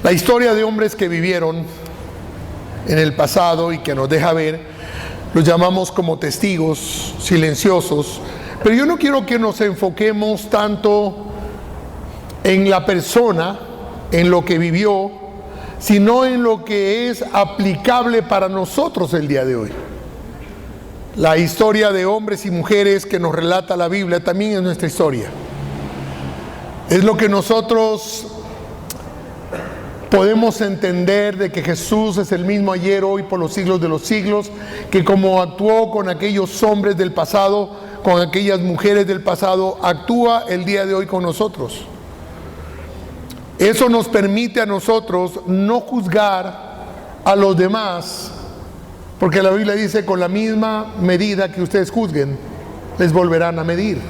La historia de hombres que vivieron en el pasado y que nos deja ver, los llamamos como testigos silenciosos, pero yo no quiero que nos enfoquemos tanto en la persona, en lo que vivió, sino en lo que es aplicable para nosotros el día de hoy. La historia de hombres y mujeres que nos relata la Biblia también es nuestra historia. Es lo que nosotros podemos entender de que Jesús es el mismo ayer, hoy, por los siglos de los siglos, que como actuó con aquellos hombres del pasado, con aquellas mujeres del pasado, actúa el día de hoy con nosotros. Eso nos permite a nosotros no juzgar a los demás, porque la Biblia dice: con la misma medida que ustedes juzguen, les volverán a medir.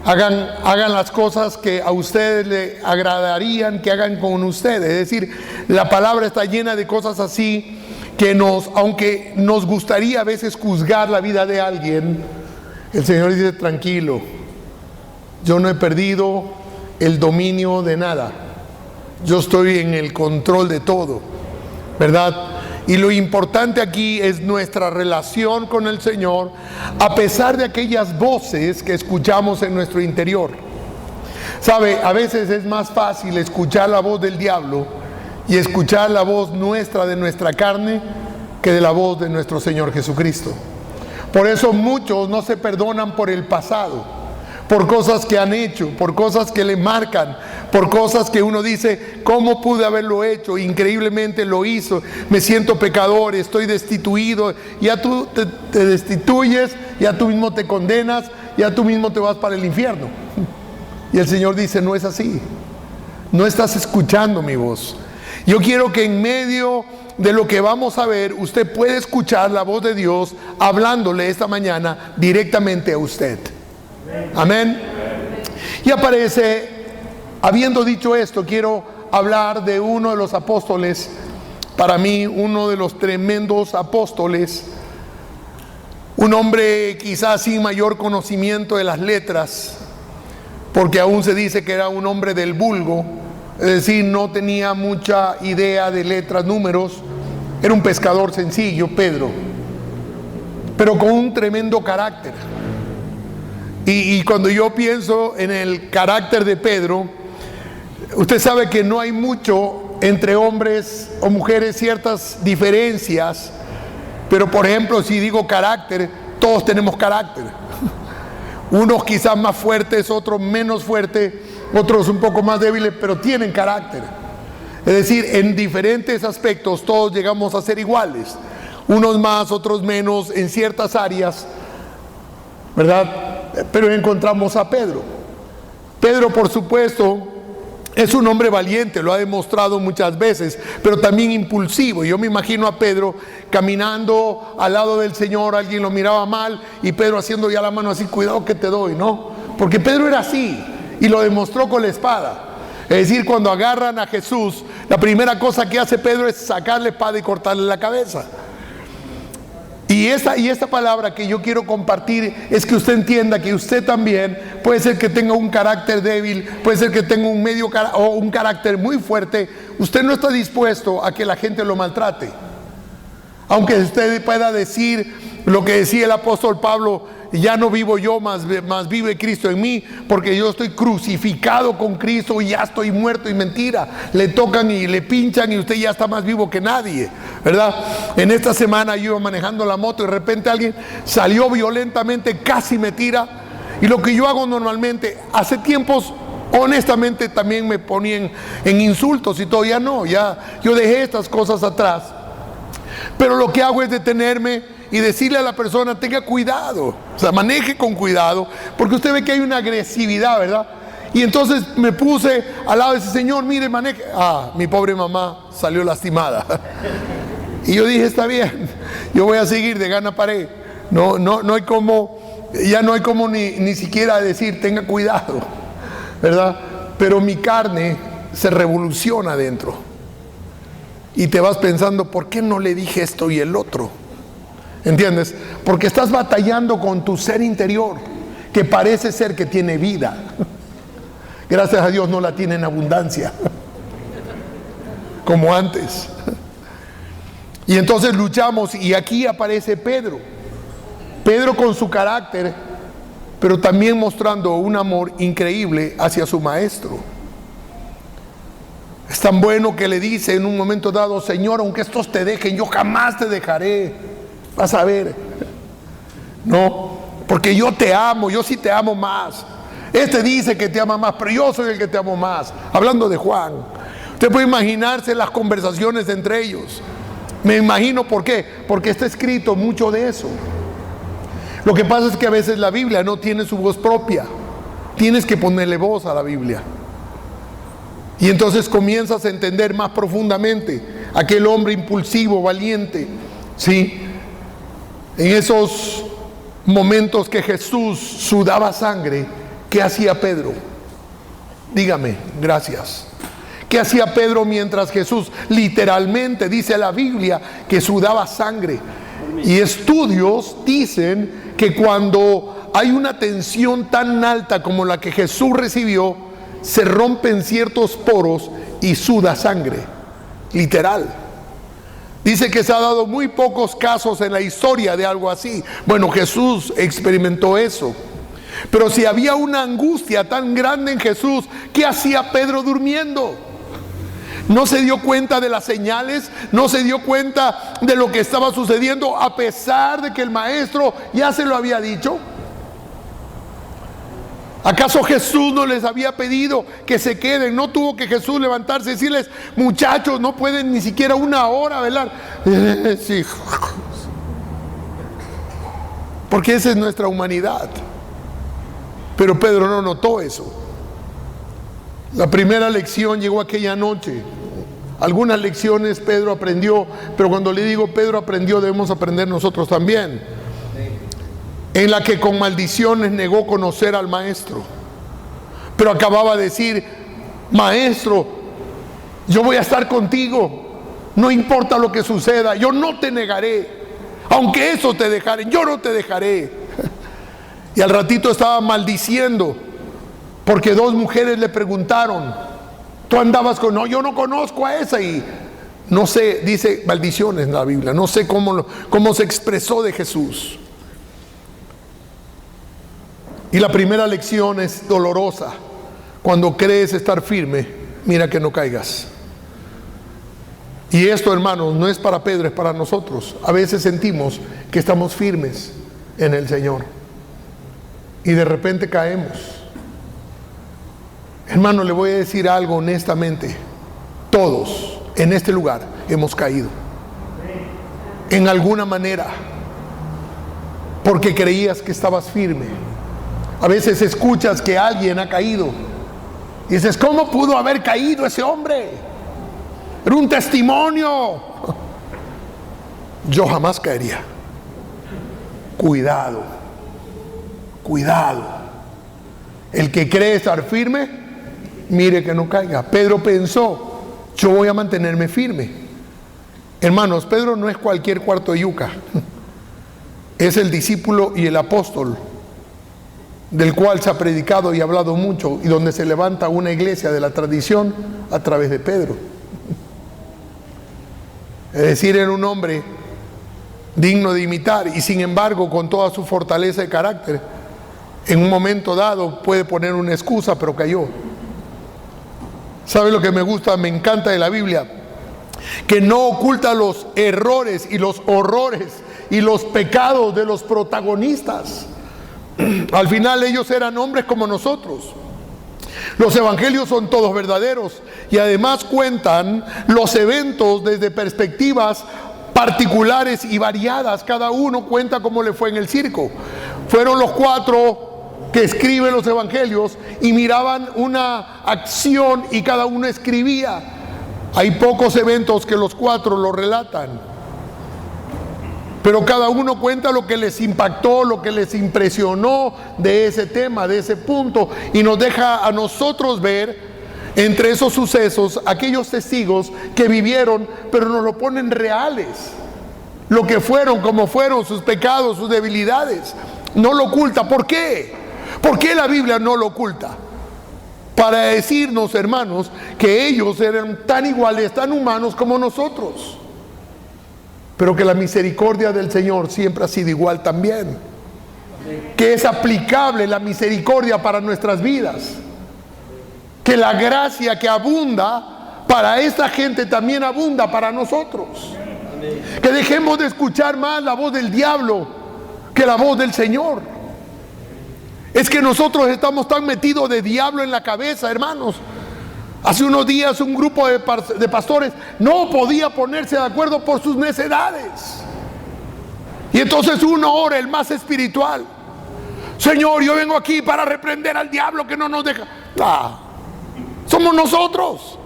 Hagan las cosas que a ustedes le agradarían que hagan con ustedes. Es decir, la palabra está llena de cosas así que aunque nos gustaría a veces juzgar la vida de alguien, el Señor dice: tranquilo, yo no he perdido el dominio de nada. Yo estoy en el control de todo, ¿verdad? Y lo importante aquí es nuestra relación con el Señor, a pesar de aquellas voces que escuchamos en nuestro interior. ¿Sabe? A veces es más fácil escuchar la voz del diablo y escuchar la voz nuestra, de nuestra carne, que de la voz de nuestro Señor Jesucristo. Por eso muchos no se perdonan por el pasado, por cosas que han hecho, por cosas que le marcan, por cosas que uno dice: ¿cómo pude haberlo hecho? Increíblemente lo hizo, me siento pecador, estoy destituido. Ya tú te destituyes, ya tú mismo te condenas, ya tú mismo te vas para el infierno. Y el Señor dice: no es así, no estás escuchando mi voz. Yo quiero que en medio de lo que vamos a ver, usted puede escuchar la voz de Dios hablándole esta mañana directamente a usted. Amén. Y aparece, habiendo dicho esto, quiero hablar de uno de los apóstoles, para mí uno de los tremendos apóstoles, un hombre quizás sin mayor conocimiento de las letras, porque aún se dice que era un hombre del vulgo, es decir, no tenía mucha idea de letras, números, era un pescador sencillo, Pedro, pero con un tremendo carácter. Y cuando yo pienso en el carácter de Pedro, usted sabe que no hay mucho entre hombres o mujeres, ciertas diferencias, pero por ejemplo, si digo carácter, todos tenemos carácter. Unos quizás más fuertes, otros menos fuertes, otros un poco más débiles, pero tienen carácter. Es decir, en diferentes aspectos todos llegamos a ser iguales, unos más, otros menos en ciertas áreas, ¿verdad? Pero encontramos a Pedro. Pedro, por supuesto, es un hombre valiente, lo ha demostrado muchas veces, pero también impulsivo. Yo me imagino a Pedro caminando al lado del Señor, alguien lo miraba mal y Pedro haciendo ya la mano así: cuidado que te doy, ¿no? Porque Pedro era así y lo demostró con la espada. Es decir, cuando agarran a Jesús, la primera cosa que hace Pedro es sacarle espada y cortarle la cabeza. Y esta palabra que yo quiero compartir es que usted entienda que usted también puede ser que tenga un carácter débil, puede ser que tenga un medio o un carácter muy fuerte. Usted no está dispuesto a que la gente lo maltrate. Aunque usted pueda decir lo que decía el apóstol Pablo: ya no vivo yo, más vive Cristo en mí, porque yo estoy crucificado con Cristo y ya estoy muerto. Y mentira, le tocan y le pinchan y usted ya está más vivo que nadie, ¿verdad? En esta semana yo iba manejando la moto y de repente alguien salió violentamente, casi me tira. Y lo que yo hago normalmente, hace tiempos, honestamente también me ponían en insultos y todo. Ya no, ya yo dejé estas cosas atrás. Pero lo que hago es detenerme y decirle a la persona: tenga cuidado, o sea, maneje con cuidado, porque usted ve que hay una agresividad, ¿verdad? Y entonces me puse al lado de ese señor: mire, maneje. Mi pobre mamá salió lastimada. Y yo dije: está bien, yo voy a seguir de gana pared. No hay como, ya no hay como ni siquiera decir tenga cuidado, ¿verdad? Pero mi carne se revoluciona adentro. Y te vas pensando: ¿por qué no le dije esto y el otro? ¿Entiendes? Porque estás batallando con tu ser interior, que parece ser que tiene vida. Gracias a Dios no la tiene en abundancia. como antes. Y entonces luchamos, y aquí aparece Pedro. Pedro con su carácter, pero también mostrando un amor increíble hacia su maestro. Es tan bueno que le dice en un momento dado: Señor, aunque estos te dejen, yo jamás te dejaré. Vas a ver. No, porque yo te amo, yo sí te amo más. Este dice que te ama más, pero yo soy el que te amo más. Hablando de Juan. Usted puede imaginarse las conversaciones entre ellos. Me imagino, ¿por qué? Porque está escrito mucho de eso. Lo que pasa es que a veces la Biblia no tiene su voz propia. Tienes que ponerle voz a la Biblia. Y entonces comienzas a entender más profundamente aquel hombre impulsivo, valiente, ¿sí? En esos momentos que Jesús sudaba sangre, ¿qué hacía Pedro? Dígame, gracias. ¿Qué hacía Pedro mientras Jesús, literalmente dice la Biblia, que sudaba sangre? Y estudios dicen que cuando hay una tensión tan alta como la que Jesús recibió, se rompen ciertos poros y suda sangre, literal. Dice que se ha dado muy pocos casos en la historia de algo así. Bueno, Jesús experimentó eso. Pero si había una angustia tan grande en Jesús, ¿qué hacía Pedro durmiendo? No se dio cuenta de las señales, no se dio cuenta de lo que estaba sucediendo, a pesar de que el maestro ya se lo había dicho. ¿Acaso Jesús no les había pedido que se queden? ¿No tuvo que Jesús levantarse y decirles: muchachos, no pueden ni siquiera una hora velar? Sí. Porque esa es nuestra humanidad. Pero Pedro no notó eso. La primera lección llegó aquella noche. Algunas lecciones Pedro aprendió, pero cuando le digo Pedro aprendió, debemos aprender nosotros también. En la que con maldiciones negó conocer al maestro. Pero acababa de decir: maestro, yo voy a estar contigo, no importa lo que suceda, yo no te negaré, aunque eso te dejaren, yo no te dejaré. Y al ratito estaba maldiciendo, porque dos mujeres le preguntaron: tú andabas con... No, yo no conozco a esa. Y no sé, dice maldiciones en la Biblia, no sé cómo se expresó de Jesús. Y la primera lección es dolorosa. Cuando crees estar firme, mira que no caigas. Y esto, hermanos, no es para Pedro, es para nosotros. A veces sentimos que estamos firmes en el Señor y de repente caemos. Hermano, le voy a decir algo honestamente. Todos en este lugar hemos caído en alguna manera, porque creías que estabas firme. A veces escuchas que alguien ha caído y dices: ¿cómo pudo haber caído ese hombre? Era un testimonio. Yo jamás caería. Cuidado, cuidado. El que cree estar firme, mire que no caiga. Pedro pensó: yo voy a mantenerme firme. Hermanos, Pedro no es cualquier cuarto de yuca. Es el discípulo y el apóstol del cual se ha predicado y hablado mucho, y donde se levanta una iglesia de la tradición a través de Pedro. Es decir, era un hombre digno de imitar, y sin embargo, con toda su fortaleza de carácter, en un momento dado puede poner una excusa, pero cayó. ¿Sabe lo que me gusta, me encanta de la Biblia? Que no oculta los errores y los horrores y los pecados de los protagonistas. Al final ellos eran hombres como nosotros. Los evangelios son todos verdaderos y además cuentan los eventos desde perspectivas particulares y variadas. Cada uno cuenta cómo le fue en el circo. Fueron los cuatro que escriben los evangelios y miraban una acción y cada uno escribía. Hay pocos eventos que los cuatro lo relatan, pero cada uno cuenta lo que les impactó, lo que les impresionó de ese tema, de ese punto, y nos deja a nosotros ver entre esos sucesos aquellos testigos que vivieron, pero nos lo ponen reales, lo que fueron, cómo fueron, sus pecados, sus debilidades. No lo oculta. ¿Por qué? ¿Por qué la Biblia no lo oculta? para decirnos, hermanos, que ellos eran tan iguales, tan humanos como nosotros, pero que la misericordia del Señor siempre ha sido igual también, que es aplicable la misericordia para nuestras vidas, que la gracia que abunda para esta gente también abunda para nosotros. Que dejemos de escuchar más la voz del diablo que la voz del Señor. Es que nosotros estamos tan metidos de diablo en la cabeza, hermanos. Hace unos días un grupo de pastores no podía ponerse de acuerdo por sus necedades. Y entonces uno ora, el más espiritual: Señor, yo vengo aquí para reprender al diablo que no nos deja. Somos nosotros.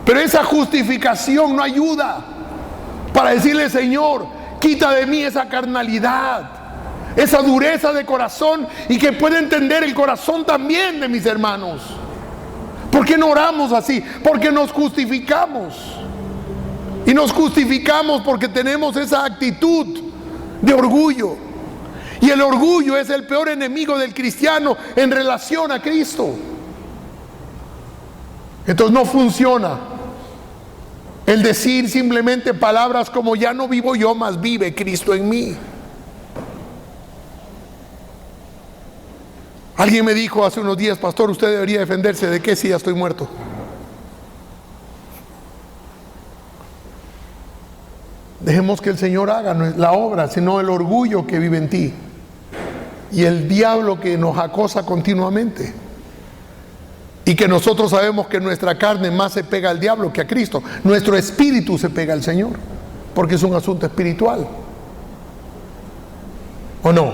Pero esa justificación no ayuda para decirle: Señor, quita de mí esa carnalidad, esa dureza de corazón, y que pueda entender el corazón también de mis hermanos. ¿Por qué no oramos así? Porque nos justificamos. Y nos justificamos porque tenemos esa actitud de orgullo. Y el orgullo es el peor enemigo del cristiano en relación a Cristo. Entonces no funciona el decir simplemente palabras como: ya no vivo yo, mas vive Cristo en mí. Alguien me dijo hace unos días: pastor, usted debería defenderse. ¿De qué si ya estoy muerto? Dejemos que el Señor haga la obra, sino el orgullo que vive en ti y el diablo que nos acosa continuamente. Y que nosotros sabemos que nuestra carne más se pega al diablo que a Cristo. Nuestro espíritu se pega al Señor, porque es un asunto espiritual. ¿O no?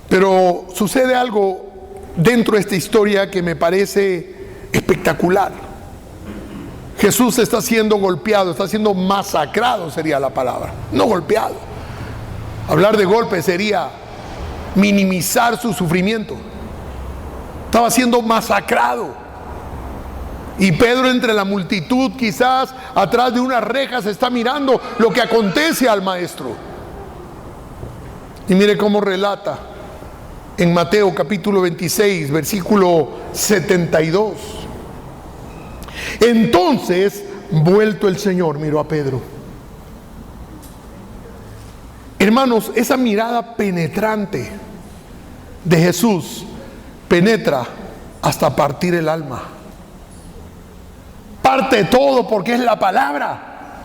Pero sucede algo dentro de esta historia que me parece espectacular. Jesús está siendo golpeado, está siendo masacrado, sería la palabra, no golpeado. Hablar de golpe sería minimizar su sufrimiento. Estaba siendo masacrado. Y Pedro, entre la multitud, quizás atrás de unas rejas, está mirando lo que acontece al maestro. Y mire cómo relata en Mateo capítulo 26, versículo 72. Entonces, vuelto el Señor, miró a Pedro. Hermanos, esa mirada penetrante de Jesús penetra hasta partir el alma. Parte todo, porque es la palabra.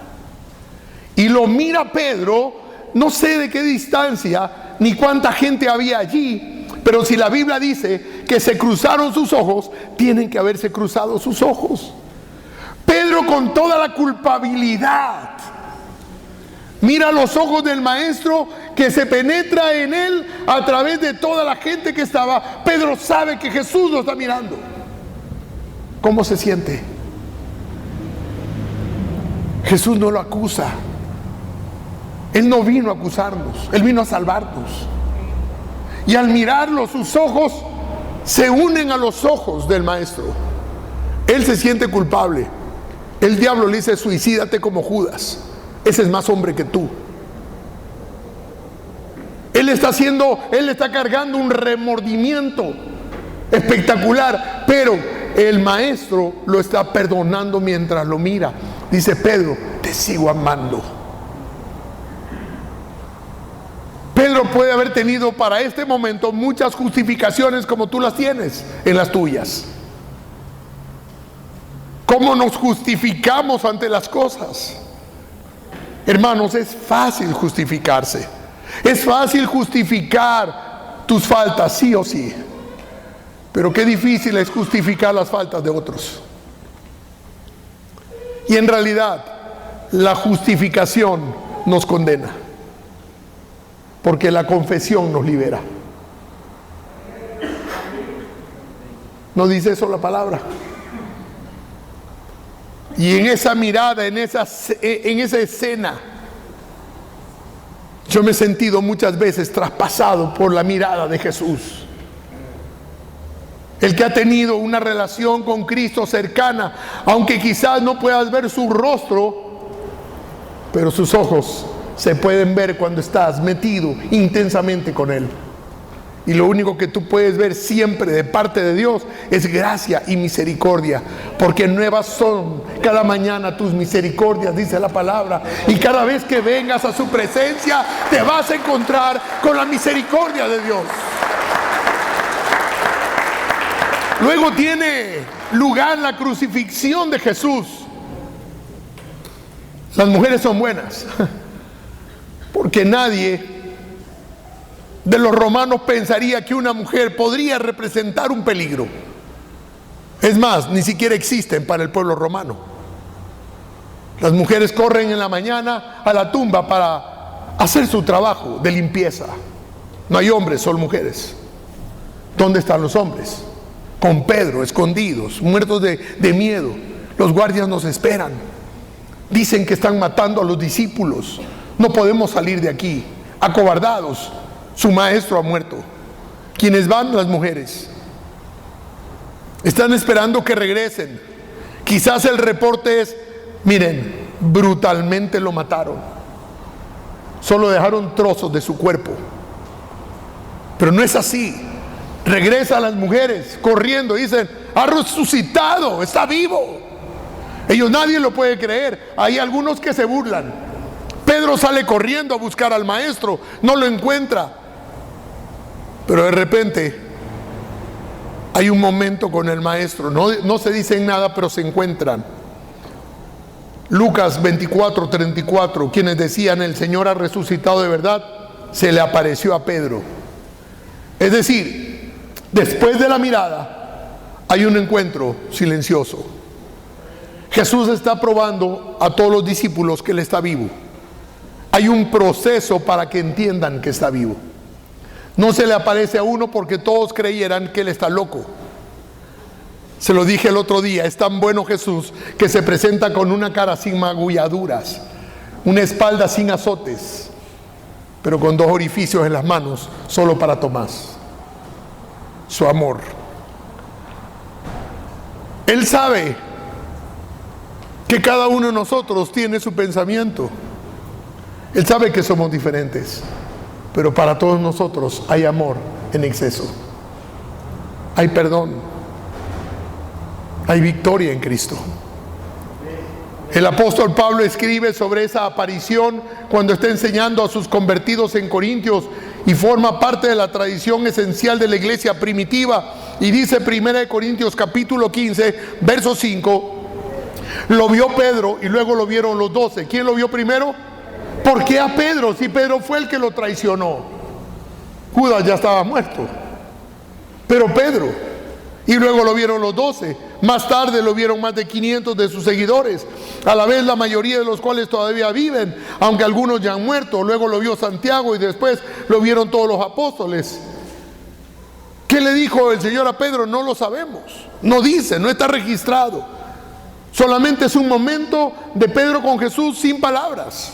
Y lo mira Pedro, no sé de qué distancia ni cuánta gente había allí, pero si la Biblia dice que se cruzaron sus ojos, tienen que haberse cruzado sus ojos. Pedro, con toda la culpabilidad, mira los ojos del maestro, que se penetra en él a través de toda la gente que estaba. Pedro sabe que Jesús lo está mirando. ¿Cómo se siente? Jesús no lo acusa. Él no vino a acusarnos, Él vino a salvarnos. Y al mirarlo, sus ojos se unen a los ojos del maestro. Él se siente culpable. El diablo le dice: suicídate como Judas. Ese es más hombre que tú. Él está cargando un remordimiento espectacular, pero el maestro lo está perdonando mientras lo mira. Dice: Pedro, te sigo amando. Pedro puede haber tenido para este momento muchas justificaciones como tú las tienes en las tuyas. ¿Cómo nos justificamos ante las cosas? Hermanos, es fácil justificarse. Es fácil justificar tus faltas, sí o sí. Pero qué difícil es justificar las faltas de otros. Y en realidad, la justificación nos condena, porque la confesión nos libera. ¿No dice eso la palabra? Y en esa mirada, en esa escena, yo me he sentido muchas veces traspasado por la mirada de Jesús. El que ha tenido una relación con Cristo cercana, aunque quizás no puedas ver su rostro, pero sus ojos se pueden ver cuando estás metido intensamente con Él. Y lo único que tú puedes ver siempre de parte de Dios es gracia y misericordia. Porque nuevas son cada mañana tus misericordias, dice la palabra. Y cada vez que vengas a su presencia, te vas a encontrar con la misericordia de Dios. Luego tiene lugar la crucifixión de Jesús. Las mujeres son buenas, porque nadie de los romanos pensaría que una mujer podría representar un peligro. Es más, ni siquiera existen para el pueblo romano. Las mujeres corren en la mañana a la tumba para hacer su trabajo de limpieza. No hay hombres, son mujeres. ¿Dónde están los hombres? Con Pedro, escondidos, muertos de miedo. Los guardias nos esperan. Dicen que están matando a los discípulos. No podemos salir de aquí, acobardados. Su maestro ha muerto. ¿Quiénes van? Las mujeres. Están esperando que regresen. Quizás el reporte es: miren, brutalmente lo mataron. Solo dejaron trozos de su cuerpo. Pero no es así. Regresan las mujeres corriendo, dicen: ha resucitado, está vivo. Ellos, nadie lo puede creer. Hay algunos que se burlan. Pedro sale corriendo a buscar al maestro, no lo encuentra. Pero de repente hay un momento con el maestro, no se dicen nada, pero se encuentran. Lucas 24:34, quienes decían: el Señor ha resucitado de verdad, se le apareció a Pedro. Es decir, después de la mirada hay un encuentro silencioso. Jesús está probando a todos los discípulos que Él está vivo. Hay un proceso para que entiendan que está vivo. No se le aparece a uno porque todos creyeran que Él está loco. Se lo dije el otro día, es tan bueno Jesús que se presenta con una cara sin magulladuras, una espalda sin azotes, pero con 2 orificios en las manos, solo para Tomás. Su amor. Él sabe que cada uno de nosotros tiene su pensamiento. Él sabe que somos diferentes. Pero para todos nosotros hay amor en exceso. Hay perdón. Hay victoria en Cristo. El apóstol Pablo escribe sobre esa aparición cuando está enseñando a sus convertidos en Corintios y forma parte de la tradición esencial de la iglesia primitiva. Y dice 1 Corintios capítulo 15, verso 5, lo vio Pedro y luego lo vieron los 12. ¿Quién lo vio primero? ¿Por qué a Pedro? Si Pedro fue el que lo traicionó. Judas ya estaba muerto. Pero Pedro. Y luego lo vieron los 12. Más tarde lo vieron más de 500 de sus seguidores. A la vez la mayoría de los cuales todavía viven, aunque algunos ya han muerto. Luego lo vio Santiago y después lo vieron todos los apóstoles. ¿Qué le dijo el Señor a Pedro? No lo sabemos. No dice, no está registrado. Solamente es un momento de Pedro con Jesús sin palabras.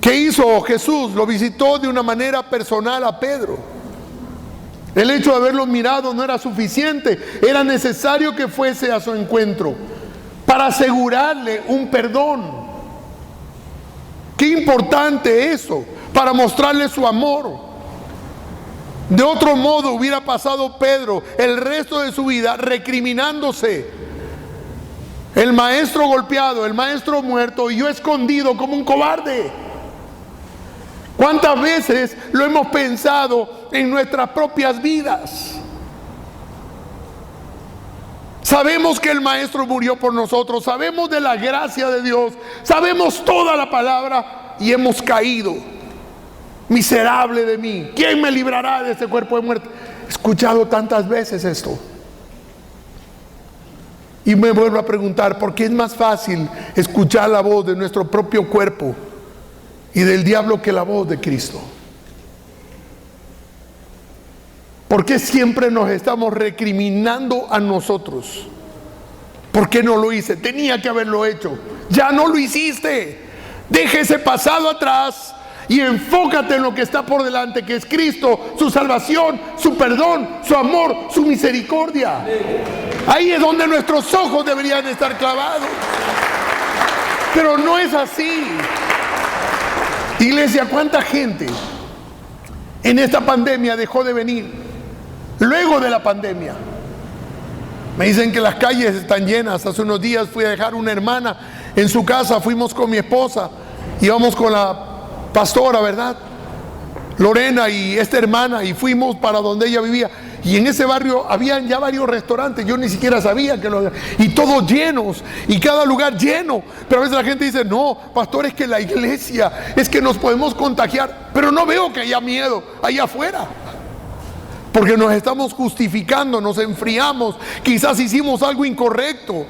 ¿Qué hizo Jesús? Lo visitó de una manera personal a Pedro. El hecho de haberlo mirado no era suficiente. Era necesario que fuese a su encuentro para asegurarle un perdón. Qué importante eso, para mostrarle su amor. De otro modo hubiera pasado Pedro el resto de su vida recriminándose. El maestro golpeado, el maestro muerto y yo escondido como un cobarde. ¿Cuántas veces lo hemos pensado en nuestras propias vidas? Sabemos que el Maestro murió por nosotros, sabemos de la gracia de Dios, sabemos toda la palabra y hemos caído. Miserable de mí, ¿quién me librará de este cuerpo de muerte? He escuchado tantas veces esto. Y me vuelvo a preguntar, ¿por qué es más fácil escuchar la voz de nuestro propio cuerpo y del diablo que la voz de Cristo? ¿Por qué siempre nos estamos recriminando a nosotros? ¿Por qué no lo hice? Tenía que haberlo hecho. Ya no lo hiciste. Deja ese pasado atrás y enfócate en lo que está por delante, que es Cristo, su salvación, su perdón, su amor, su misericordia. Ahí es donde nuestros ojos deberían estar clavados. Pero no es así. Iglesia, ¿cuánta gente en esta pandemia dejó de venir. Luego de la pandemia. Me dicen que las calles están llenas. Hace unos días fui a dejar una hermana en su casa, fuimos con mi esposa, íbamos con la pastora, ¿verdad? Lorena y esta hermana, y fuimos para donde ella vivía. Y en ese barrio habían ya varios restaurantes, yo ni siquiera sabía que lo... Y todos llenos, y cada lugar lleno. Pero a veces la gente dice, no, pastor, es que la iglesia, es que nos podemos contagiar. Pero no veo que haya miedo allá afuera. Porque nos estamos justificando, nos enfriamos, quizás hicimos algo incorrecto.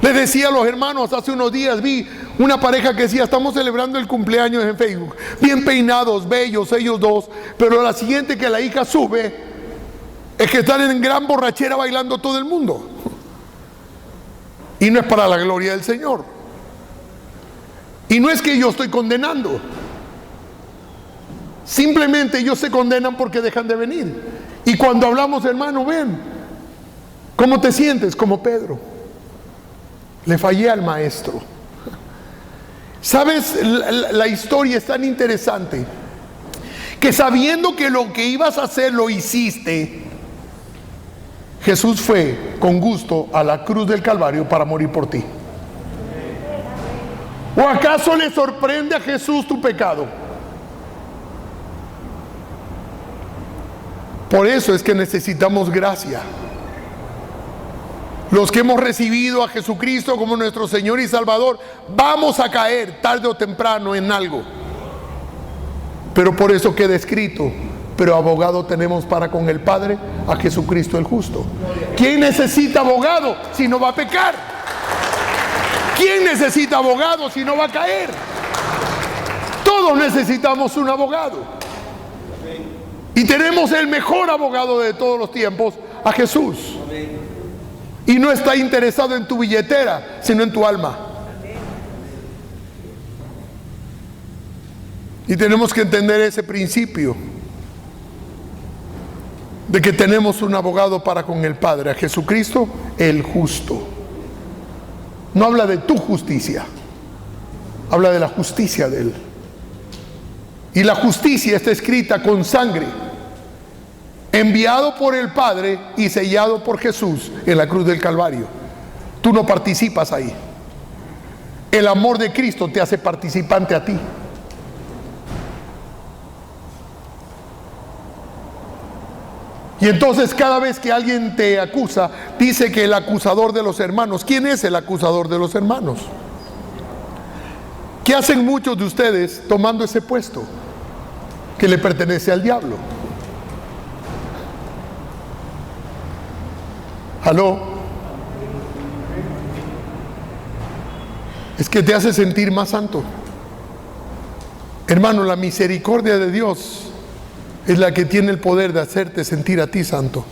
Les decía a los hermanos, hace unos días vi una pareja que decía, estamos celebrando el cumpleaños en Facebook, bien peinados, bellos, ellos dos, pero la siguiente que la hija sube es que están en gran borrachera bailando todo el mundo. Y no es para la gloria del Señor. Y no es que yo estoy condenando. Simplemente ellos se condenan porque dejan de venir. Y cuando hablamos, hermano, ven, ¿cómo te sientes? Como Pedro. Le fallé al maestro. ¿Sabes? La historia es tan interesante que sabiendo que lo que ibas a hacer lo hiciste, Jesús fue con gusto a la cruz del Calvario para morir por ti. ¿O acaso le sorprende a Jesús tu pecado? Por eso es que necesitamos gracia. Los que hemos recibido a Jesucristo como nuestro Señor y Salvador, vamos a caer tarde o temprano en algo. Pero por eso queda escrito, pero abogado tenemos para con el Padre, a Jesucristo el justo. ¿Quién necesita abogado si no va a pecar? ¿Quién necesita abogado si no va a caer? Todos necesitamos un abogado. Y tenemos el mejor abogado de todos los tiempos, a Jesús. Y no está interesado en tu billetera, sino en tu alma. Y tenemos que entender ese principio de que tenemos un abogado para con el Padre, a Jesucristo el justo. No habla de tu justicia, habla de la justicia de Él. Y la justicia está escrita con sangre, enviado por el Padre y sellado por Jesús en la cruz del Calvario. Tú no participas ahí. El amor de Cristo te hace participante a ti. Y entonces cada vez que alguien te acusa, dice que el acusador de los hermanos. ¿Quién es el acusador de los hermanos? ¿Qué hacen muchos de ustedes tomando ese puesto que le pertenece al diablo? ¿Aló? Es que te hace sentir más santo. Hermano, la misericordia de Dios es la que tiene el poder de hacerte sentir a ti santo.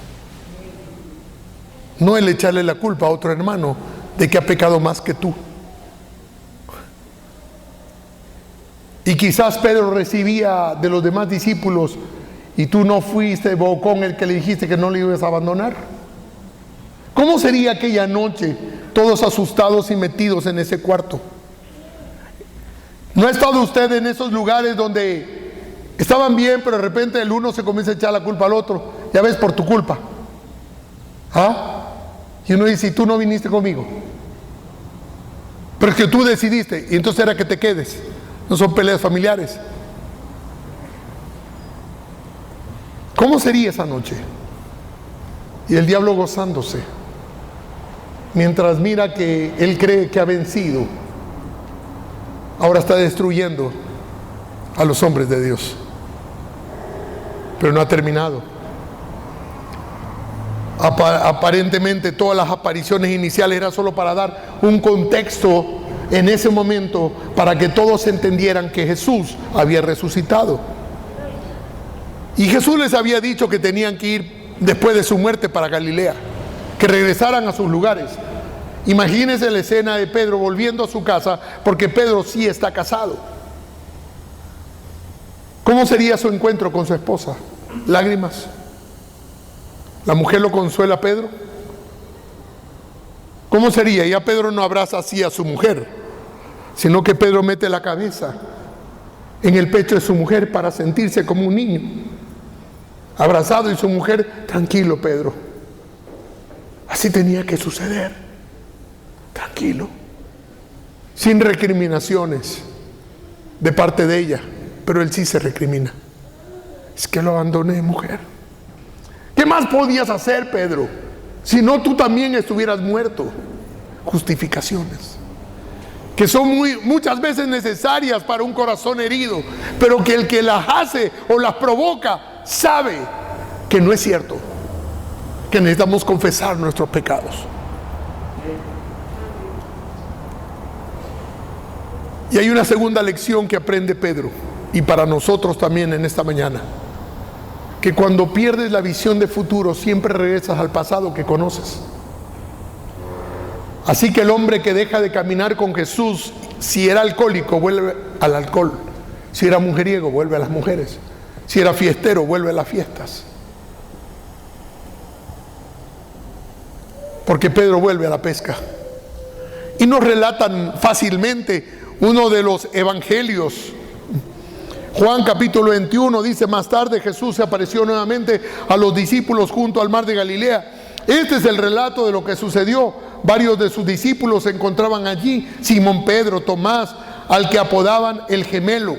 No el echarle la culpa a otro hermano de que ha pecado más que tú. Y quizás Pedro recibía de los demás discípulos y tú no fuiste bocón el que le dijiste que no le ibas a abandonar. ¿Cómo sería aquella noche todos asustados y metidos en ese cuarto? ¿No ha estado usted en esos lugares donde estaban bien, pero de repente el uno se comienza a echar la culpa al otro? Ya ves, por tu culpa. ¿Ah? Y uno dice, ¿y tú no viniste conmigo? Pero es que tú decidiste, y entonces era que te quedes. No son peleas familiares. ¿Cómo sería esa noche? Y el diablo gozándose, mientras mira que él cree que ha vencido, ahora está destruyendo a los hombres de Dios. Pero no ha terminado. Aparentemente todas las apariciones iniciales eran solo para dar un contexto en ese momento para que todos entendieran que Jesús había resucitado. Y Jesús les había dicho que tenían que ir después de su muerte para Galilea, que regresaran a sus lugares. Imagínense la escena de Pedro volviendo a su casa, porque Pedro sí está casado. ¿Cómo sería su encuentro con su esposa? Lágrimas. ¿La mujer lo consuela a Pedro? ¿Cómo sería? Ya Pedro no abraza así a su mujer, sino que Pedro mete la cabeza en el pecho de su mujer para sentirse como un niño, abrazado, y su mujer: tranquilo, Pedro, así tenía que suceder, tranquilo, sin recriminaciones de parte de ella. Pero él sí se recrimina: es que lo abandoné, mujer. ¿Qué más podías hacer, Pedro? Si no, tú también estuvieras muerto. Justificaciones que son muchas veces necesarias para un corazón herido, pero que el que las hace o las provoca sabe que no es cierto, que necesitamos confesar nuestros pecados. Y hay una segunda lección que aprende Pedro, y para nosotros también en esta mañana: que cuando pierdes la visión de futuro, siempre regresas al pasado que conoces. Así que el hombre que deja de caminar con Jesús, si era alcohólico, vuelve al alcohol; si era mujeriego, vuelve a las mujeres; si era fiestero, vuelve a las fiestas. Porque Pedro vuelve a la pesca. Y nos relatan fácilmente uno de los evangelios. Juan capítulo 21 dice: más tarde Jesús se apareció nuevamente a los discípulos junto al mar de Galilea. Este es el relato de lo que sucedió. Varios de sus discípulos se encontraban allí: Simón Pedro, Tomás, al que apodaban el gemelo,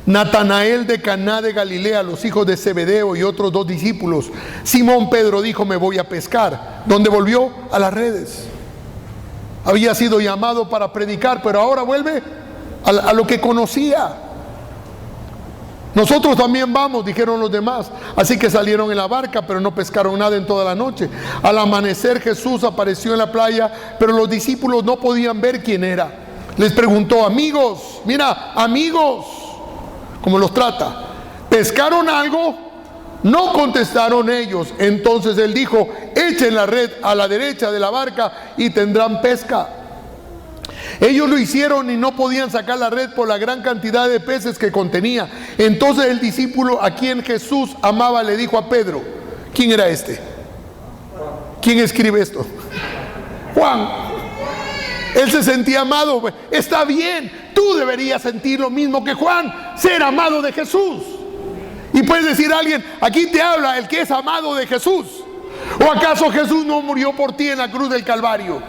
Natanael de Caná de Galilea, los hijos de Zebedeo, y otros 2 discípulos. Simón Pedro dijo: me voy a pescar. ¿Dónde volvió? A las redes. Había sido llamado para predicar, pero ahora vuelve a lo que conocía. Nosotros también vamos, dijeron los demás. Así que salieron en la barca, pero no pescaron nada en toda la noche. Al amanecer Jesús apareció en la playa, pero los discípulos no podían ver quién era. Les preguntó: amigos, mira, amigos, ¿cómo los trata? ¿Pescaron algo? No contestaron ellos. Entonces él dijo: echen la red a la derecha de la barca y tendrán pesca. Ellos lo hicieron y no podían sacar la red por la gran cantidad de peces que contenía. Entonces el discípulo a quien Jesús amaba le dijo a Pedro: ¿quién era este? ¿Quién escribe esto? Juan. Él se sentía amado. Está bien, tú deberías sentir lo mismo que Juan, ser amado de Jesús. Y puedes decir a alguien: aquí te habla el que es amado de Jesús. ¿O acaso Jesús no murió por ti en la cruz del Calvario?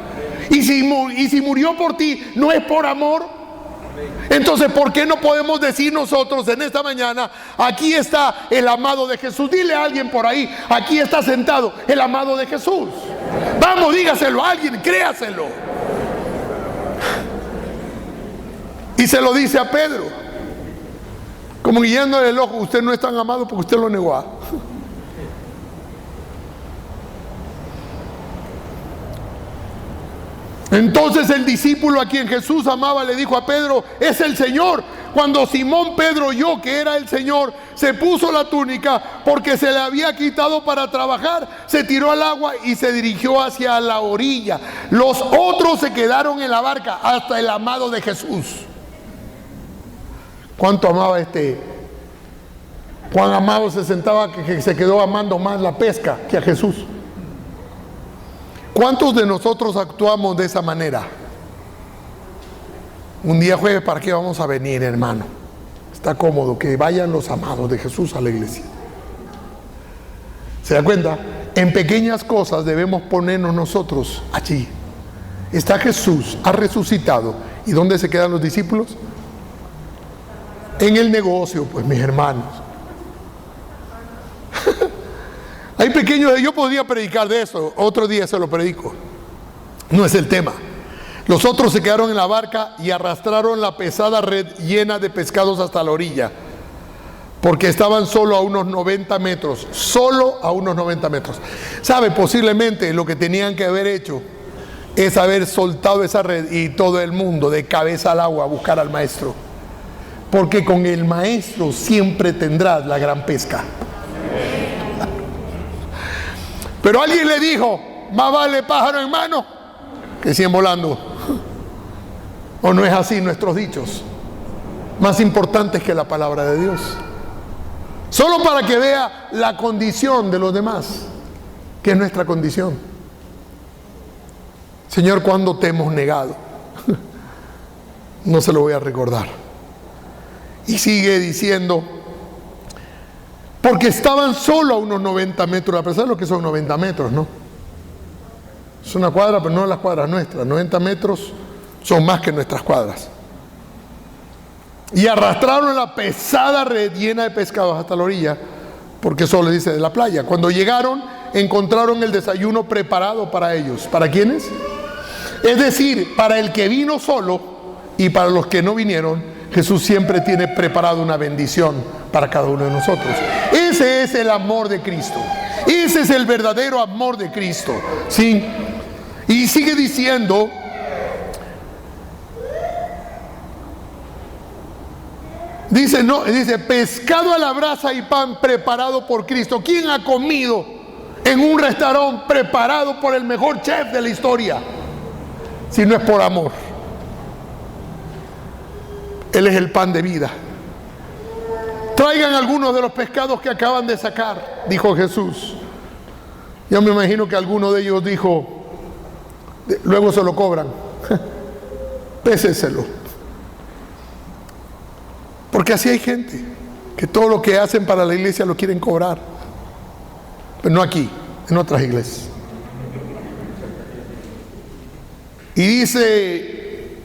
Y si murió por ti, ¿no es por amor? Entonces, ¿por qué no podemos decir nosotros en esta mañana: aquí está el amado de Jesús? Dile a alguien por ahí: aquí está sentado el amado de Jesús. Vamos, dígaselo a alguien, créaselo. Y se lo dice a Pedro, como guiándole el ojo: usted no es tan amado porque usted lo negó. Entonces el discípulo a quien Jesús amaba le dijo a Pedro: es el Señor. Cuando Simón Pedro oyó que era el Señor, se puso la túnica porque se le había quitado para trabajar, se tiró al agua y se dirigió hacia la orilla. Los otros se quedaron en la barca, hasta el amado de Jesús. ¿Cuánto amaba Juan amado? Se sentaba que se quedó amando más la pesca que a Jesús. ¿Cuántos de nosotros actuamos de esa manera? Un día jueves, ¿para qué vamos a venir, hermano? Está cómodo, que vayan los amados de Jesús a la iglesia. ¿Se da cuenta? En pequeñas cosas debemos ponernos nosotros allí. Está Jesús, ha resucitado. ¿Y dónde se quedan los discípulos? En el negocio, pues, mis hermanos. Hay pequeños, yo podría predicar de eso, otro día se lo predico. No es el tema. Los otros se quedaron en la barca y arrastraron la pesada red llena de pescados hasta la orilla, porque estaban solo a unos 90 metros, solo a unos 90 metros. ¿Sabe? Posiblemente lo que tenían que haber hecho es haber soltado esa red y todo el mundo de cabeza al agua a buscar al maestro, porque con el maestro siempre tendrás la gran pesca. Pero alguien le dijo: más vale pájaro en mano que 100 volando. ¿O no es así nuestros dichos? Más importantes que la palabra de Dios. Solo para que vea la condición de los demás, que es nuestra condición. Señor, ¿cuándo te hemos negado? No se lo voy a recordar. Y sigue diciendo, porque estaban solo a unos 90 metros, a pesar de lo que son 90 metros, ¿no? Es una cuadra, pero no las cuadras nuestras. 90 metros son más que nuestras cuadras. Y arrastraron la pesada red llena de pescados hasta la orilla, porque eso les dice de la playa. Cuando llegaron, encontraron el desayuno preparado para ellos. ¿Para quiénes? Es decir, para el que vino solo y para los que no vinieron. Jesús siempre tiene preparado una bendición para cada uno de nosotros. Ese es el amor de Cristo. Ese es el verdadero amor de Cristo, ¿sí? Y sigue diciendo, dice pescado a la brasa y pan preparado por Cristo. ¿Quién ha comido en un restaurante preparado por el mejor chef de la historia? Si no es por amor. Él es el pan de vida. Traigan algunos de los pescados que acaban de sacar, dijo Jesús. Yo me imagino que alguno de ellos dijo, luego se lo cobran. Péseselo. Porque así hay gente que todo lo que hacen para la iglesia lo quieren cobrar. Pero no aquí, en otras iglesias. Y dice,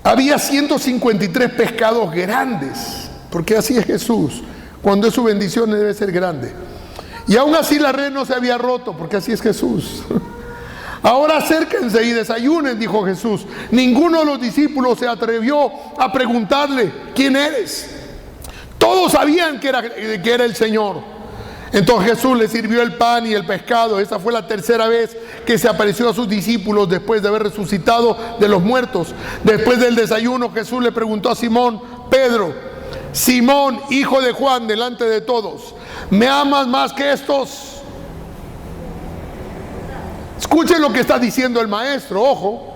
había 153 pescados grandes, porque así es Jesús. Cuando es su bendición debe ser grande. Y aún así la red no se había roto, porque así es Jesús. Ahora acérquense y desayunen, dijo Jesús. Ninguno de los discípulos se atrevió a preguntarle, ¿quién eres? Todos sabían que era el Señor. Entonces Jesús les sirvió el pan y el pescado. Esa fue la tercera vez que se apareció a sus discípulos después de haber resucitado de los muertos. Después del desayuno, Jesús le preguntó a Simón Pedro, Simón, hijo de Juan, delante de todos, ¿me amas más que estos? Escuchen lo que está diciendo el maestro, ojo,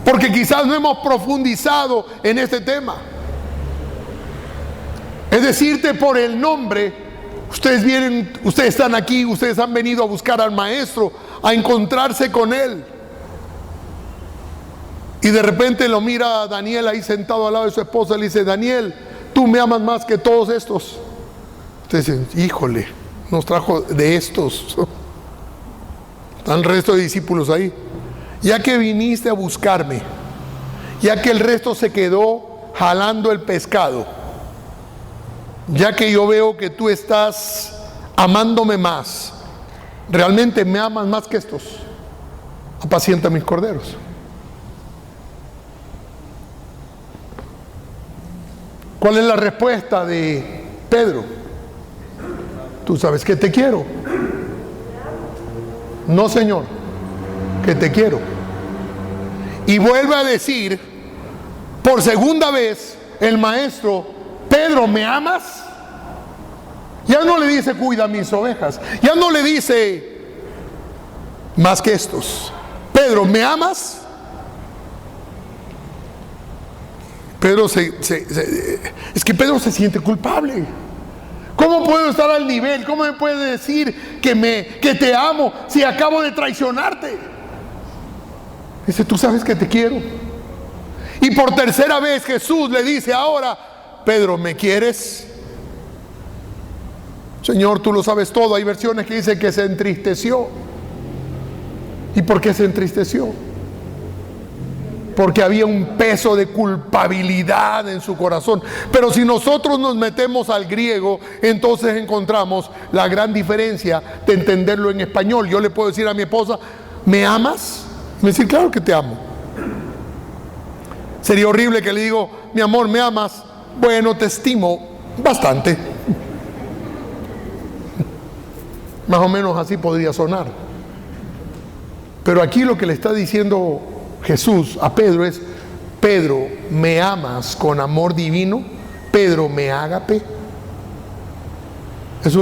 porque quizás no hemos profundizado en este tema. Es decirte por el nombre. Ustedes están aquí, ustedes han venido a buscar al maestro, a encontrarse con él. Y de repente lo mira a Daniel ahí sentado al lado de su esposa y le dice, Daniel, tú me amas más que todos estos. Ustedes dicen, híjole, nos trajo de estos. Están el resto de discípulos ahí. Ya que viniste a buscarme, ya que el resto se quedó jalando el pescado, ya que yo veo que tú estás amándome más, realmente me amas más que estos, apacienta mis corderos. ¿Cuál es la respuesta de Pedro? Tú sabes que te quiero. No, Señor, que te quiero. Y vuelve a decir por segunda vez el maestro, Pedro, ¿me amas? Ya no le dice, cuida mis ovejas. Ya no le dice, más que estos. Pedro, ¿me amas? Pedro es que Pedro se siente culpable. ¿Cómo puedo estar al nivel? ¿Cómo me puede decir que te amo si acabo de traicionarte? Dice, tú sabes que te quiero. Y por tercera vez Jesús le dice ahora, Pedro, ¿me quieres? Señor, tú lo sabes todo. Hay versiones que dicen que se entristeció. ¿Y por qué se entristeció? Porque había un peso de culpabilidad en su corazón. Pero si nosotros nos metemos al griego, entonces encontramos la gran diferencia de entenderlo en español. Yo le puedo decir a mi esposa, ¿me amas? Me dice, claro que te amo. Sería horrible que le digo, mi amor, ¿me amas? Bueno, te estimo bastante. Más o menos así podría sonar. Pero aquí lo que le está diciendo Jesús a Pedro es, Pedro, ¿me amas con amor divino? Pedro, ¿me ágape? Es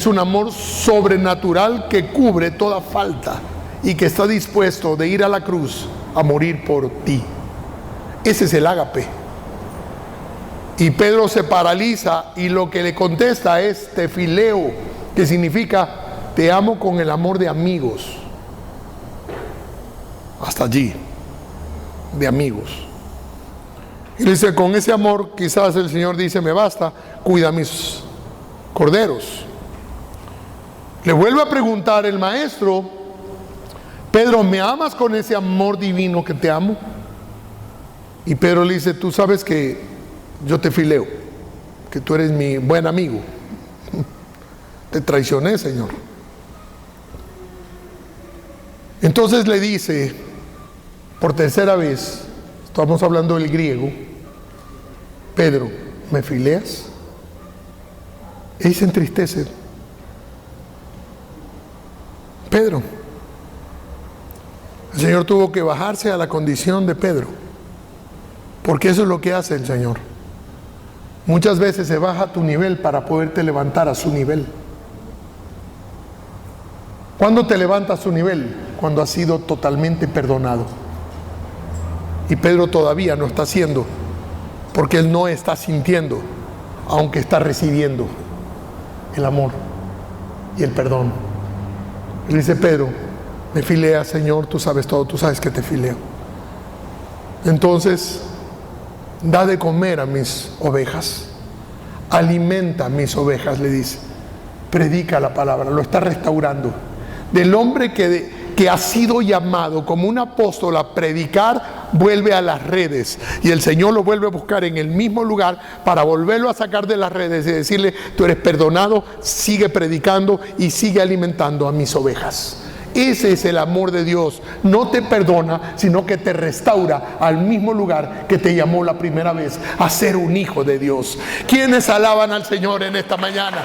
un amor sobrenatural que cubre toda falta y que está dispuesto de ir a la cruz a morir por ti. Ese es el ágape. Y Pedro se paraliza y lo que le contesta es tefileo, que significa te amo con el amor de amigos. Hasta allí, de amigos. Y le dice, con ese amor quizás el Señor dice, me basta, cuida mis corderos. Le vuelve a preguntar el maestro, Pedro, ¿me amas con ese amor divino que te amo? Y Pedro le dice, tú sabes que yo te fileo, que tú eres mi buen amigo. Te traicioné, Señor. Entonces le dice, por tercera vez, estamos hablando del griego, Pedro, ¿me fileas? Y se entristece. Pedro. El Señor tuvo que bajarse a la condición de Pedro, porque eso es lo que hace el Señor. Muchas veces se baja a tu nivel para poderte levantar a su nivel. ¿Cuándo te levanta a su nivel? Cuando has sido totalmente perdonado. Y Pedro todavía no está haciendo, porque él no está sintiendo, aunque está recibiendo el amor y el perdón. Él dice, Pedro, me fileas, Señor, tú sabes todo, tú sabes que te fileo. Entonces, da de comer a mis ovejas, alimenta a mis ovejas, le dice. Predica la palabra, lo está restaurando. Del hombre que ha sido llamado como un apóstol a predicar, vuelve a las redes. Y el Señor lo vuelve a buscar en el mismo lugar para volverlo a sacar de las redes y decirle, tú eres perdonado, sigue predicando y sigue alimentando a mis ovejas. Ese es el amor de Dios. No te perdona, sino que te restaura al mismo lugar que te llamó la primera vez a ser un hijo de Dios. ¿Quiénes alaban al Señor en esta mañana?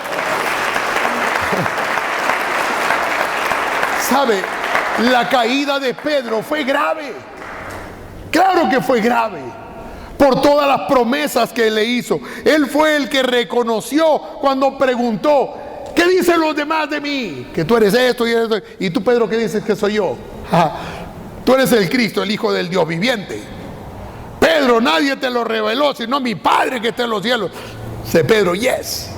¿Sabe? La caída de Pedro fue grave. Claro que fue grave, por todas las promesas que él le hizo. Él fue el que reconoció cuando preguntó, ¿qué dicen los demás de mí? Que tú eres esto y esto. Y tú, Pedro, ¿qué dices que soy yo? Tú eres el Cristo, el Hijo del Dios viviente. Pedro, nadie te lo reveló, sino mi Padre que está en los cielos. Dice Pedro, yes.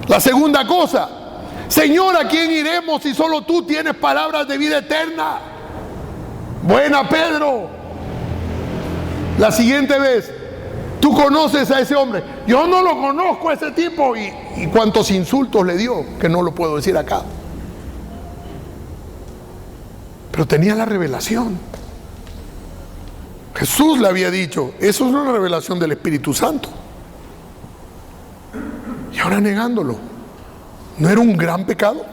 La segunda cosa, Señor, ¿a quién iremos si solo tú tienes palabras de vida eterna? Buena, Pedro. La siguiente vez, tú conoces a ese hombre. Yo no lo conozco a ese tipo. Y cuántos insultos le dio, que no lo puedo decir acá. Pero tenía la revelación. Jesús le había dicho, eso es una revelación del Espíritu Santo. Y ahora negándolo. ¿No era un gran pecado?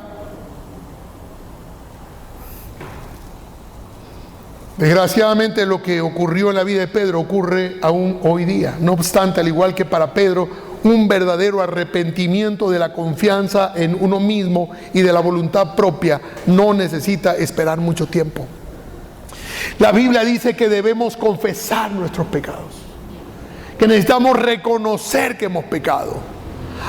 Desgraciadamente lo que ocurrió en la vida de Pedro ocurre aún hoy día. No obstante, al igual que para Pedro, un verdadero arrepentimiento de la confianza en uno mismo y de la voluntad propia no necesita esperar mucho tiempo. La Biblia dice que debemos confesar nuestros pecados, que necesitamos reconocer que hemos pecado.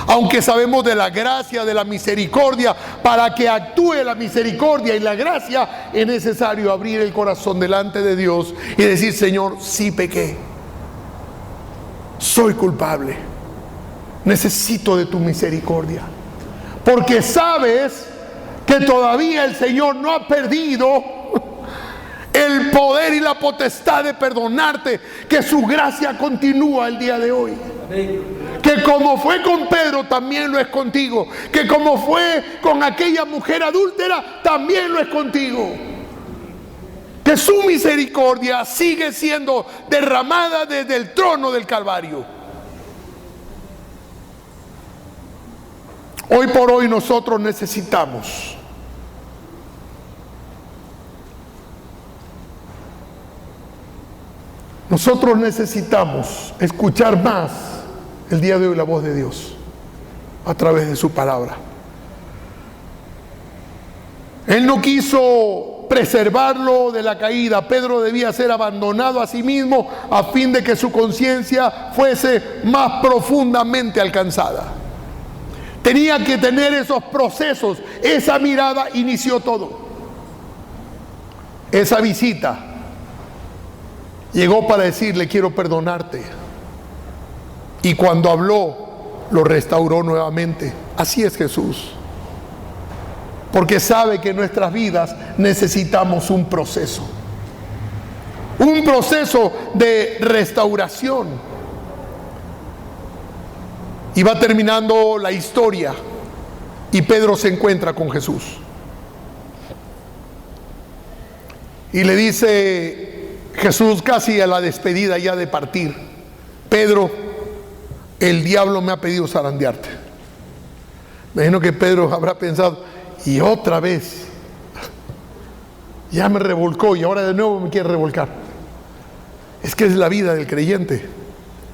Aunque sabemos de la gracia, de la misericordia, para que actúe la misericordia y la gracia, es necesario abrir el corazón delante de Dios y decir, Señor, sí pequé, soy culpable, necesito de tu misericordia. Porque sabes que todavía el Señor no ha perdido el poder y la potestad de perdonarte, que su gracia continúa el día de hoy. Que como fue con Pedro, también lo es contigo. Que como fue con aquella mujer adúltera, también lo es contigo. Que su misericordia sigue siendo derramada desde el trono del Calvario. Hoy por hoy nosotros necesitamos escuchar más el día de hoy la voz de Dios a través de su palabra. Él no quiso preservarlo de la caída. Pedro debía ser abandonado a sí mismo a fin de que su conciencia fuese más profundamente alcanzada. Tenía que tener esos procesos. Esa mirada inició todo. Esa visita llegó para decirle, quiero perdonarte. Y cuando habló, lo restauró nuevamente. Así es Jesús. Porque sabe que en nuestras vidas necesitamos un proceso. un proceso de restauración. Y va terminando la historia y Pedro se encuentra con Jesús. Y le dice Jesús casi a la despedida ya de partir: Pedro, el diablo me ha pedido zarandearte. Me imagino que Pedro habrá pensado: y otra vez, ya me revolcó y ahora de nuevo me quiere revolcar. Es que es la vida del creyente,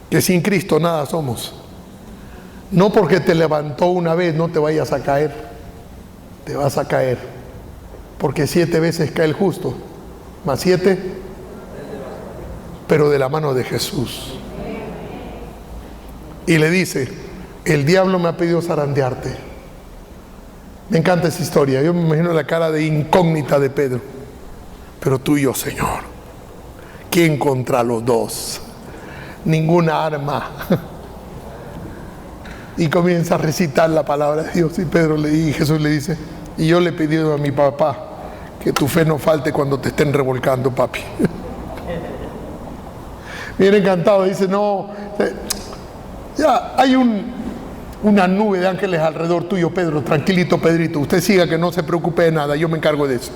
que sin Cristo nada somos. No porque te levantó una vez no te vayas a caer, te vas a caer, porque 7 veces cae el justo, más 7, pero de la mano de Jesús. Y le dice: el diablo me ha pedido zarandearte. Me encanta esa historia. Yo me imagino la cara de incógnita de Pedro: pero tuyo, Señor, ¿quién contra los dos? Ninguna arma. Y comienza a recitar la palabra de Dios. Y Jesús le dice: y yo le he pedido a mi papá que tu fe no falte cuando te estén revolcando, papi. Viene encantado, dice: no, ya hay una nube de ángeles alrededor tuyo, Pedro. Tranquilito, Pedrito, usted siga, que no se preocupe de nada, yo me encargo de eso.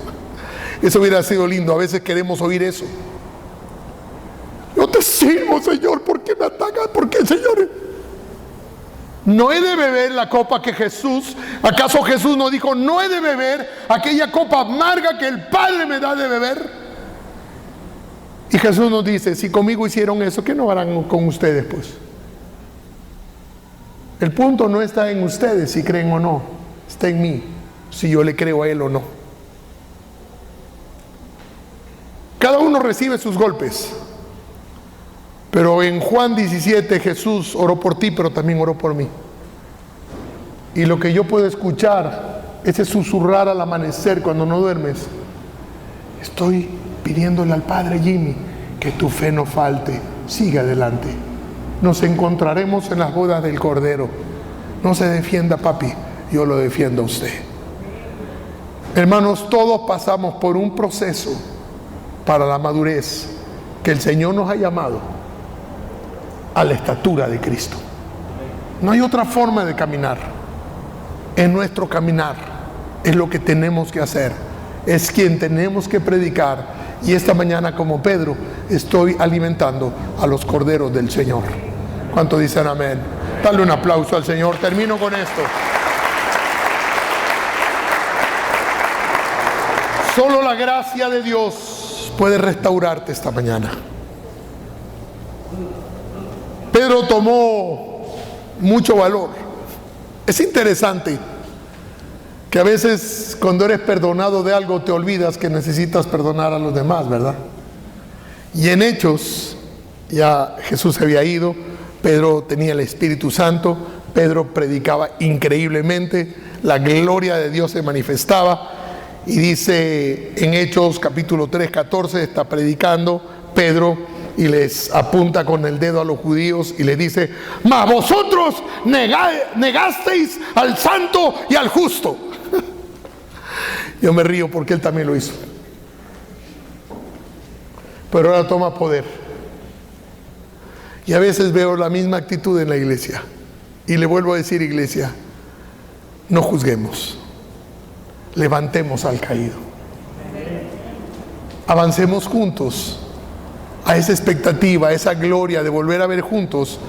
Eso hubiera sido lindo. A veces queremos oír eso: yo te sirvo, Señor, ¿por qué me atacas? ¿Por qué, Señor? No he de beber la copa que Jesús, ¿acaso Jesús no dijo: no he de beber aquella copa amarga que el Padre me da de beber? Y Jesús nos dice: si conmigo hicieron eso, ¿qué no harán con ustedes, pues? El punto no está en ustedes si creen o no, está en mí, si yo le creo a Él o no. Cada uno recibe sus golpes. Pero en Juan 17 Jesús oró por ti, pero también oró por mí. Y lo que yo puedo escuchar, ese susurrar al amanecer cuando no duermes: estoy pidiéndole al Padre, Jimmy, que tu fe no falte, sigue adelante. Nos encontraremos en las bodas del Cordero. No se defienda, papi, yo lo defiendo a usted. Hermanos, todos pasamos por un proceso para la madurez que el Señor nos ha llamado a la estatura de Cristo. No hay otra forma de caminar. Es nuestro caminar, es lo que tenemos que hacer, es quien tenemos que predicar. Y esta mañana, como Pedro, estoy alimentando a los corderos del Señor. ¿Cuántos dicen amén? Dale un aplauso al Señor. Termino con esto. Solo la gracia de Dios puede restaurarte esta mañana. Pedro tomó mucho valor. Es interesante que a veces cuando eres perdonado de algo te olvidas que necesitas perdonar a los demás, ¿verdad? Y en Hechos, ya Jesús se había ido, Pedro tenía el Espíritu Santo, Pedro predicaba increíblemente, la gloria de Dios se manifestaba, y dice en Hechos capítulo 3, 14, está predicando Pedro y les apunta con el dedo a los judíos y les dice: mas vosotros negasteis al santo y al justo. Yo me río porque él también lo hizo, pero ahora toma poder. Y a veces veo la misma actitud en la iglesia, y le vuelvo a decir: iglesia, no juzguemos, levantemos al caído, avancemos juntos a esa expectativa, a esa gloria de volver a ver juntos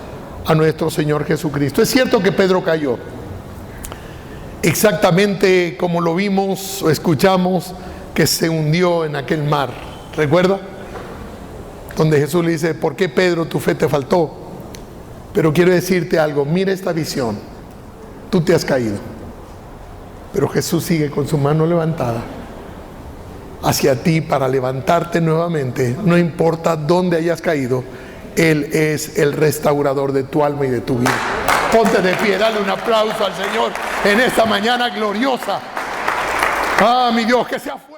a nuestro Señor Jesucristo. Es cierto que Pedro cayó, exactamente como lo vimos o escuchamos, que se hundió en aquel mar. ¿Recuerda? Donde Jesús le dice: ¿por qué, Pedro, tu fe te faltó? Pero quiero decirte algo, mira esta visión. Tú te has caído, pero Jesús sigue con su mano levantada hacia ti para levantarte nuevamente. No importa dónde hayas caído, Él es el restaurador de tu alma y de tu vida. Ponte de pie, dale un aplauso al Señor en esta mañana gloriosa. Ah, mi Dios, que sea fuerte.